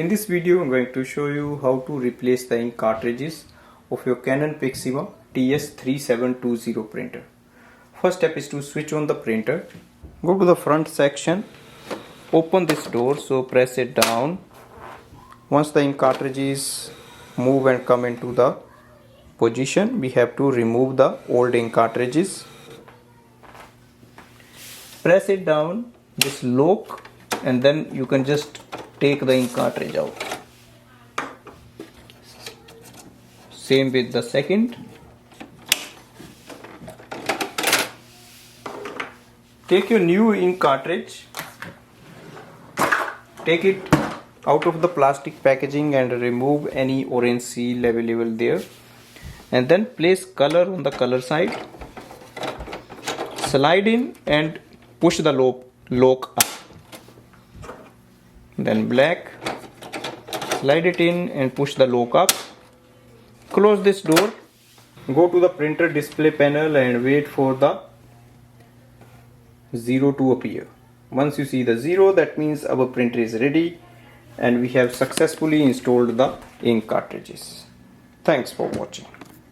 In this video I'm going to show you how to replace the ink cartridges of your Canon PIXMA TS3720 printer. First step is to switch on the printer. Go to the front section, open this door, so press it down. Once the ink cartridges move and come into the position, we have to remove the old ink cartridges. Press it down, this lock, and then you can just take the ink cartridge out. Same with the second. Take your new ink cartridge, take it out of the plastic packaging and remove any orange seal available there, and then place color on the color side. Slide in and push the lock up. Then black, slide it in and push the lock up. Close this door. Go to the printer display panel and wait for the 0 to appear. Once you see the 0, that means our printer is ready and we have successfully installed the ink cartridges. Thanks for watching.